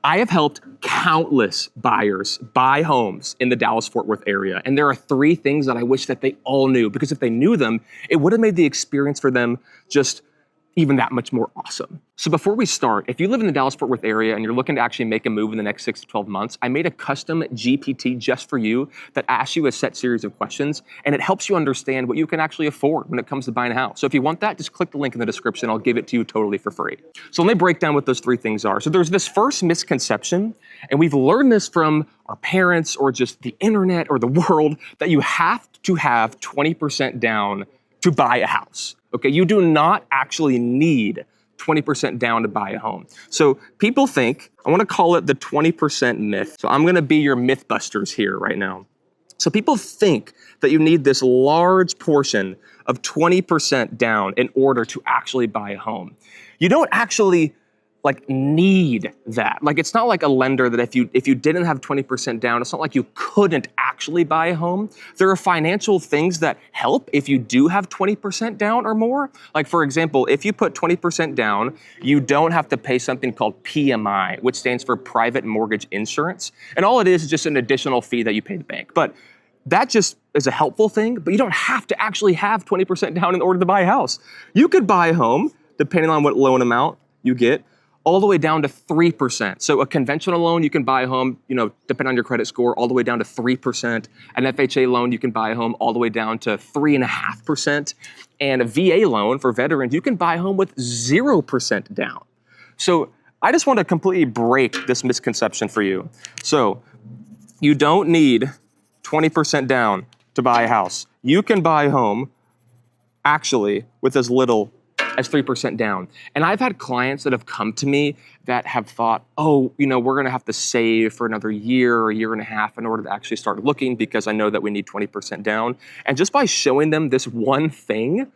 I have helped countless buyers buy homes in the Dallas-Fort Worth area. And there are 3 things that I wish that they all knew, because if they knew them, it would have made the experience for them just even that much more awesome. So before we start, if you live in the Dallas-Fort Worth area and you're looking to actually make a move in the next 6 to 12 months, I made a custom GPT just for you that asks you a set series of questions, and it helps you understand what you can actually afford when it comes to buying a house. So if you want that, just click the link in the description. I'll give it to you totally for free. So let me break down what those 3 things are. So there's this first misconception, and we've learned this from our parents or just the internet or the world, that you have to have 20% down to buy a house. Okay, you do not actually need 20% down to buy a home. So people think, I want to call it the 20% myth. So I'm going to be your myth busters here right now. So people think that you need this large portion of 20% down in order to actually buy a home. You don't actually need that. It's not like a lender that if you didn't have 20% down, it's not like you couldn't actually buy a home. There are financial things that help if you do have 20% down or more. Like for example, if you put 20% down, you don't have to pay something called PMI, which stands for private mortgage insurance. And all it is just an additional fee that you pay the bank. But that just is a helpful thing, but you don't have to actually have 20% down in order to buy a house. You could buy a home, depending on what loan amount you get, all the way down to 3%. So a conventional loan, you can buy a home, depending on your credit score, all the way down to 3%. An FHA loan, you can buy a home all the way down to 3.5%. And a VA loan for veterans, you can buy a home with 0% down. So I just want to completely break this misconception for you. So you don't need 20% down to buy a house. You can buy a home actually with as little as 3% down. And I've had clients that have come to me that have thought, we're going to have to save for another year or a year and a half in order to actually start looking, because I know that we need 20% down. And just by showing them this one thing,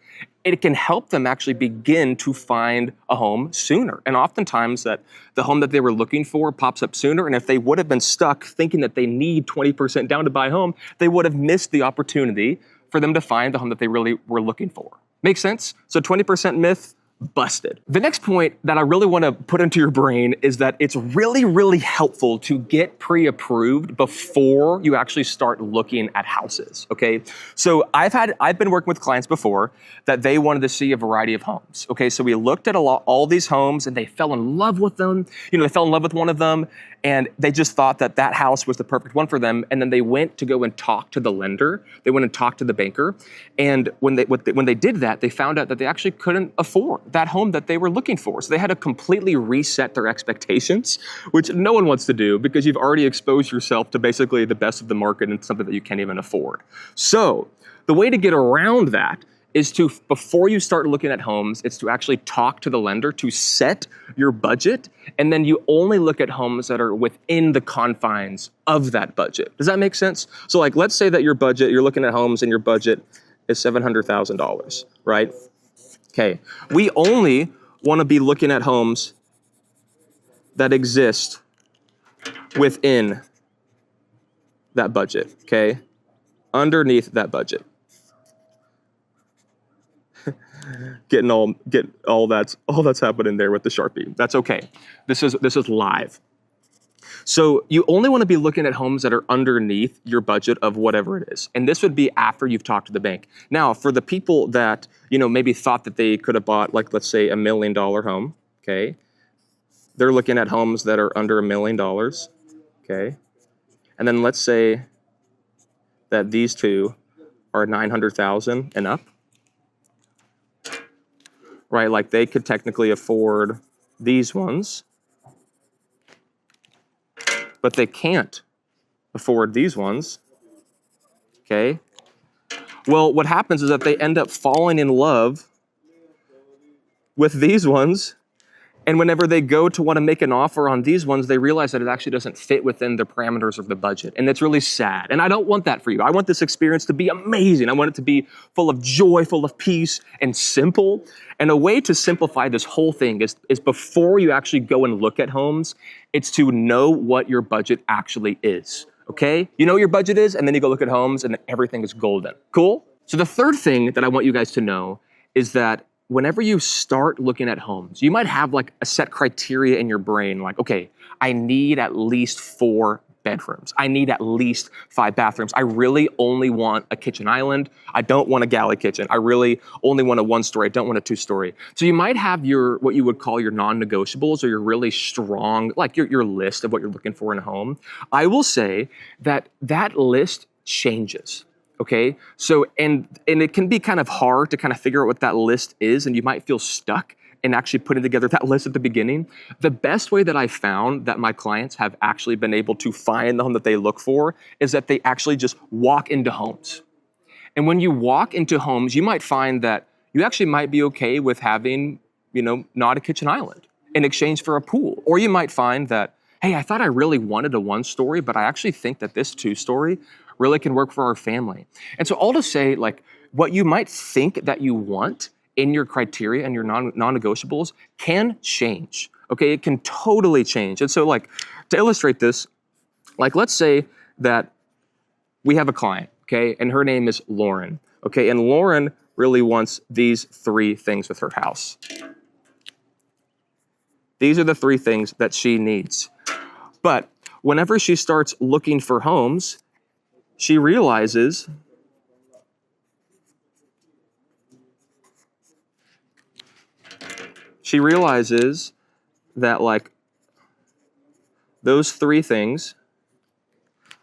it can help them actually begin to find a home sooner. And oftentimes that the home that they were looking for pops up sooner. And if they would have been stuck thinking that they need 20% down to buy a home, they would have missed the opportunity for them to find the home that they really were looking for. Make sense? So 20% myth, busted. The next point that I really want to put into your brain is that it's really, really helpful to get pre-approved before you actually start looking at houses, okay? So I've been working with clients before that they wanted to see a variety of homes, okay? So we looked at all these homes and they fell in love with them. They fell in love with one of them and they just thought that that house was the perfect one for them. And then they went to go and talk to the lender. They went and talked to the banker. And when they did that, they found out that they actually couldn't afford that home that they were looking for. So they had to completely reset their expectations, which no one wants to do because you've already exposed yourself to basically the best of the market and something that you can't even afford. So the way to get around that is to, before you start looking at homes, it's to actually talk to the lender to set your budget, and then you only look at homes that are within the confines of that budget. Does that make sense? So let's say that your budget, you're looking at homes and your budget is $700,000, right? Okay, we only want to be looking at homes that exist within that budget, okay? Underneath that budget. Get all that's happening there with the Sharpie. That's okay. This is live. So you only want to be looking at homes that are underneath your budget of whatever it is. And this would be after you've talked to the bank. Now, for the people that, maybe thought that they could have bought, let's say $1 million home, okay? They're looking at homes that are under $1 million, okay? And then let's say that these two are 900,000 and up. Right, they could technically afford these ones, but they can't afford these ones, okay? Well, what happens is that they end up falling in love with these ones, and whenever they go to want to make an offer on these ones, they realize that it actually doesn't fit within the parameters of the budget, and it's really sad. And I don't want that for you. I want this experience to be amazing. I want it to be full of joy, full of peace, and simple. And a way to simplify this whole thing is before you actually go and look at homes, it's to know what your budget actually is, okay? You know what your budget is, and then you go look at homes, and everything is golden. Cool? So the third thing that I want you guys to know is that whenever you start looking at homes, you might have like a set criteria in your brain, like, okay, I need at least 4 bedrooms. I need at least 5 bathrooms. I really only want a kitchen island. I don't want a galley kitchen. I really only want a 1-story. I don't want a 2-story. So you might have your, what you would call your non-negotiables, or your really strong, like your list of what you're looking for in a home. I will say that that list changes. Okay, so and it can be kind of hard to kind of figure out what that list is, and you might feel stuck in actually putting together that list at the beginning. The best way that I found that my clients have actually been able to find the home that they look for is that they actually just walk into homes. And when you walk into homes, you might find that you actually might be okay with having, not a kitchen island in exchange for a pool. Or you might find that, hey, I thought I really wanted a 1-story, but I actually think that this 2-story really can work for our family. And so all to say, like, what you might think that you want in your criteria and your non-negotiables can change, okay? It can totally change. And so, like, to illustrate this, like, let's say that we have a client, okay? And her name is Lauren, okay? And Lauren really wants these 3 things with her house. These are the 3 things that she needs. But whenever she starts looking for homes, she realizes that, like, those 3 things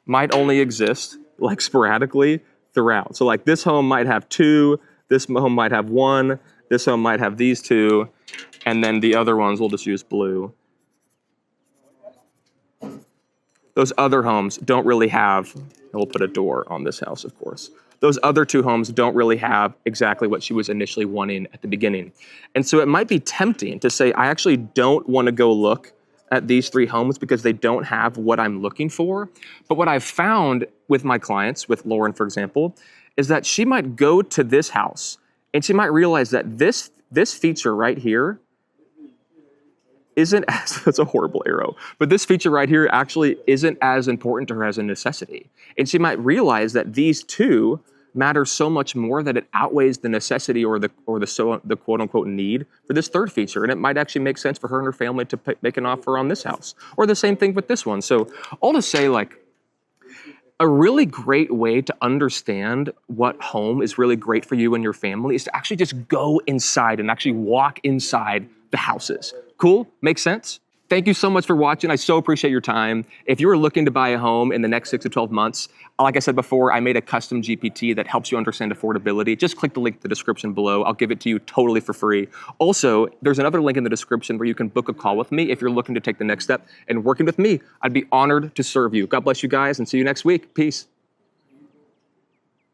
might only exist, like, sporadically throughout. So, like, this home might have 2, this home might have 1, this home might have these 2, and then the other ones we'll just use blue. Those other homes don't really have, and we'll put a door on this house, of course. Those other 2 homes don't really have exactly what she was initially wanting at the beginning. And so it might be tempting to say, I actually don't want to go look at these 3 homes because they don't have what I'm looking for. But what I've found with my clients, with Lauren, for example, is that she might go to this house and she might realize that this feature right here isn't as, that's a horrible arrow, but this feature right here actually isn't as important to her as a necessity. And she might realize that these 2 matter so much more that it outweighs the necessity or the quote unquote need for this 3rd feature. And it might actually make sense for her and her family to make an offer on this house, or the same thing with this one. So all to say, like, a really great way to understand what home is really great for you and your family is to actually just go inside and actually walk inside the houses. Cool? Makes sense? Thank you so much for watching. I so appreciate your time. If you're looking to buy a home in the next 6 to 12 months, like I said before, I made a custom GPT that helps you understand affordability. Just click the link in the description below. I'll give it to you totally for free. Also, there's another link in the description where you can book a call with me if you're looking to take the next step and working with me. I'd be honored to serve you. God bless you guys and see you next week. Peace.